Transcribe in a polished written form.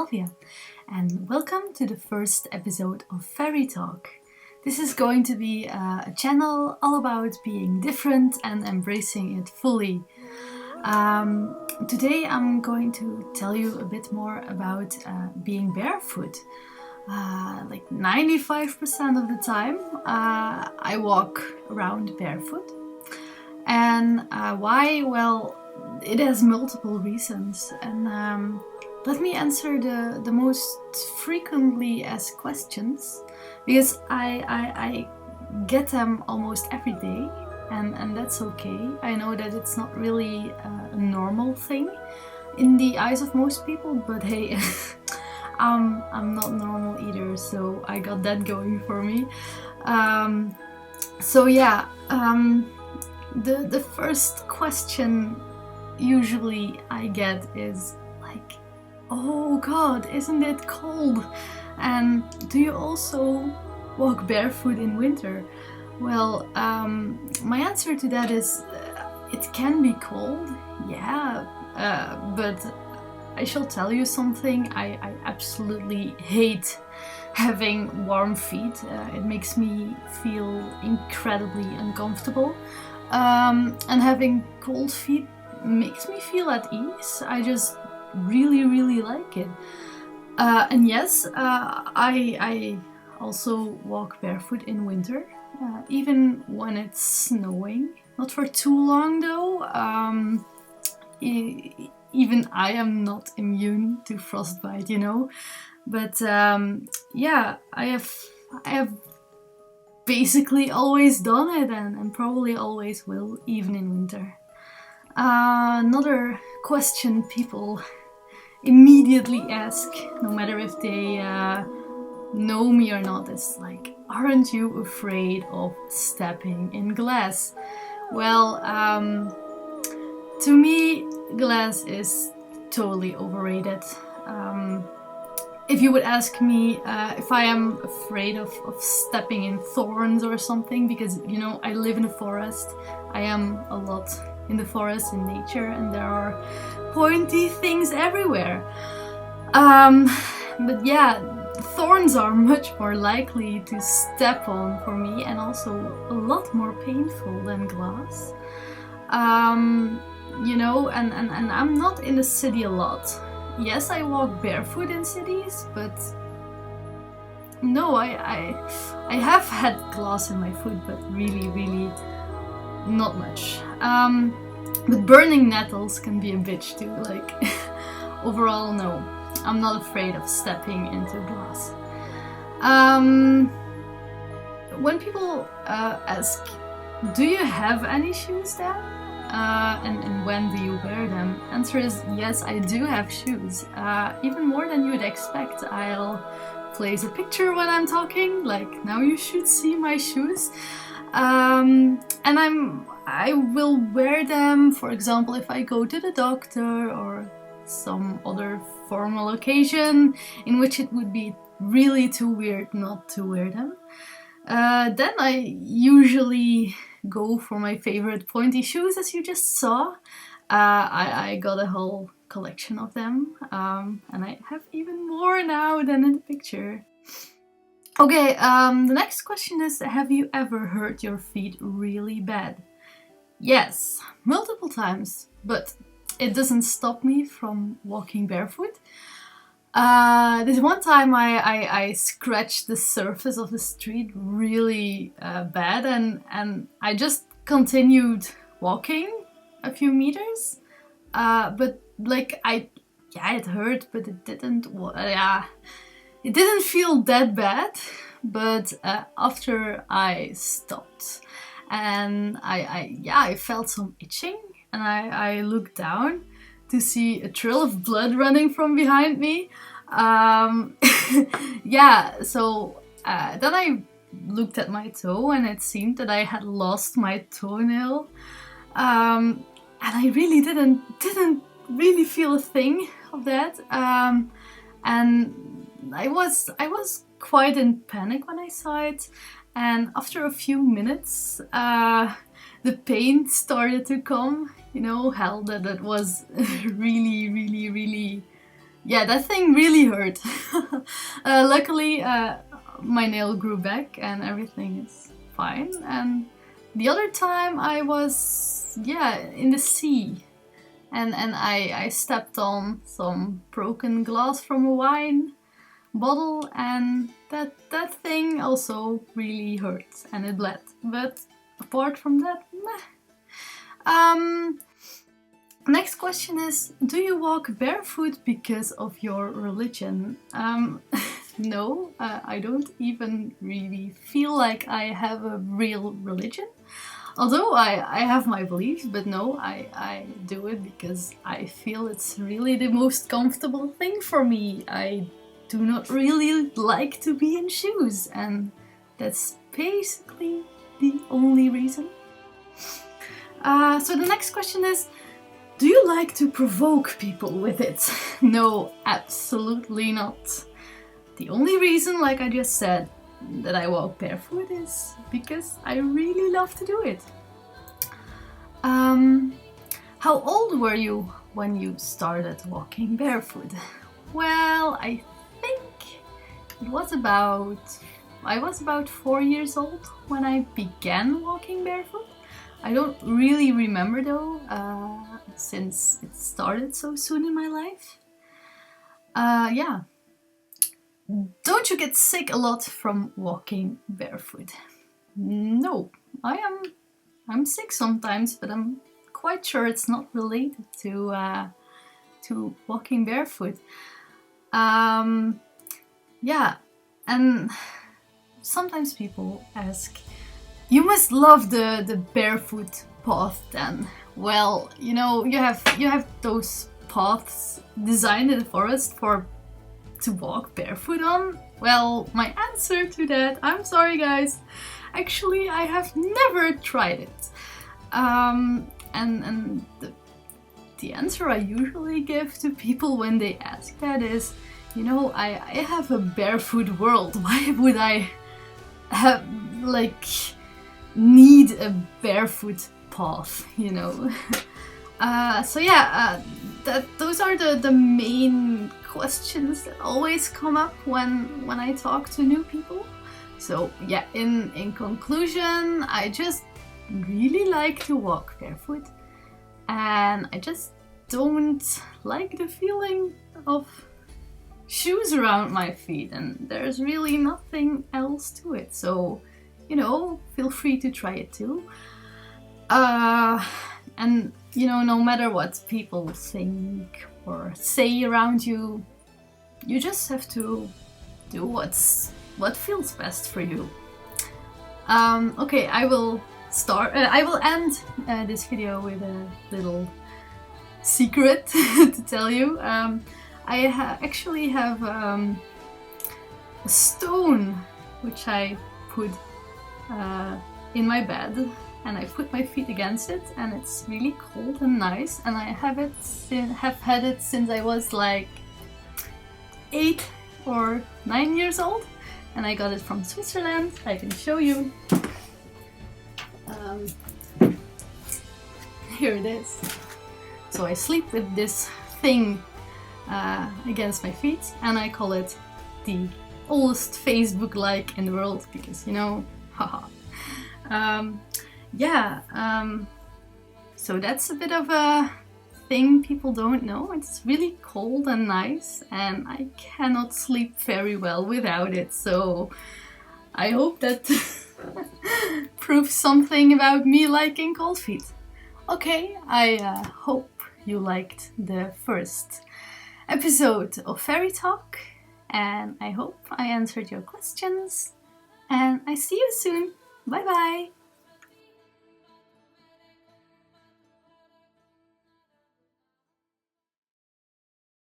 Elvya, and welcome to the first episode of Fairy Talk. This is going to be a channel all about being different and embracing it fully. Today I'm going to tell you a bit more about being barefoot. Like 95% of the time I walk around barefoot. And why? Well, it has multiple reasons, and let me answer the most frequently asked questions, because I get them almost every day, and that's okay. I know that it's not really a normal thing in the eyes of most people, but hey, I'm not normal either, so I got that going for me. The first question usually I get is like, oh god, isn't it cold? And do you also walk barefoot in winter? Well, my answer to that is it can be cold, yeah, but I shall tell you something, I absolutely hate having warm feet. It makes me feel incredibly uncomfortable. And having cold feet makes me feel at ease. I just really like it. And yes, I also walk barefoot in winter, even when it's snowing. Not for too long though. Even I am not immune to frostbite, you know. But yeah, I have basically always done it, and probably always will, even in winter. Another question people immediately ask, no matter if they know me or not, is like, aren't you afraid of stepping in glass? Well, to me, glass is totally overrated. If you would ask me if I am afraid of stepping in thorns or something, because, you know, I live in a forest, I am a lot in the forest, in nature, and there are pointy things everywhere. But yeah, thorns are much more likely to step on for me, and also a lot more painful than glass. You know, and I'm not in the city a lot. Yes, I walk barefoot in cities, but no, I have had glass in my foot, but really not much. But burning nettles can be a bitch too, like, overall, no. I'm not afraid of stepping into glass. When people ask, do you have any shoes then? And when do you wear them? Answer is yes, I do have shoes. Even more than you would expect. I'll place a picture when I'm talking, like, now you should see my shoes. And I will wear them, for example, if I go to the doctor or some other formal occasion in which it would be really too weird not to wear them. Then I usually go for my favorite pointy shoes, as you just saw. I got a whole collection of them, and I have even more now than in the picture. Okay, the next question is, have you ever hurt your feet really bad? Yes, multiple times, but it doesn't stop me from walking barefoot. This one time I scratched the surface of the street really bad, and I just continued walking a few meters. But like it hurt, but it didn't. It didn't feel that bad. But after I stopped, and I felt some itching, and I looked down to see a trail of blood running from behind me. Yeah, so then I looked at my toe, and it seemed that I had lost my toenail. And I really didn't really feel a thing of that. And I was quite in panic when I saw it. And after a few minutes, the pain started to come. You know, hell, that was really yeah, that thing really hurt. Luckily, my nail grew back and everything is fine. And the other time I was, in the sea. And I stepped on some broken glass from a wine bottle, and that thing also really hurt and it bled. But apart from that, meh. Next question is, do you walk barefoot because of your religion? No, I don't even really feel like I have a real religion. Although I have my beliefs, but no, I do it because I feel it's really the most comfortable thing for me. I do not really like to be in shoes, and that's basically the only reason. So the next question is, do you like to provoke people with it? No, absolutely not. The only reason, like I just said, that I walk barefoot is because I really love to do it. How old were you when you started walking barefoot? Well, I think I was about 4 years old when I began walking barefoot. I don't really remember though, since it started so soon in my life. Yeah. Don't you get sick a lot from walking barefoot? No, I'm sick sometimes, but I'm quite sure it's not related to walking barefoot. Yeah, and sometimes people ask, you must love the barefoot path then. Well, you know, you have those paths designed in the forest to walk barefoot on? Well, my answer to that, I'm sorry guys, actually I have never tried it. And the answer I usually give to people when they ask that is, you know, I have a barefoot world. Why would I have, need a barefoot path, you know? So yeah, those are the main questions that always come up when I talk to new people. So yeah, in conclusion, I just really like to walk barefoot, and I just don't like the feeling of shoes around my feet, and there's really nothing else to it. So, you know, feel free to try it too. And you know, no matter what people think or say around you, you just have to do what feels best for you. Okay, I will end this video with a little secret to tell you. I actually have a stone which I put in my bed, and I put my feet against it, and it's really cold and nice, and I have had it since I was like 8 or 9 years old, and I got it from Switzerland. I can show you. Here it is. So I sleep with this thing against my feet, and I call it the oldest Facebook like in the world because, you know, haha. Yeah, so that's a bit of a thing people don't know. It's really cold and nice, and I cannot sleep very well without it, so I hope that proves something about me liking cold feet. Okay, I hope you liked the first episode of Fairy Talk, and I hope I answered your questions, and I see you soon. Bye bye!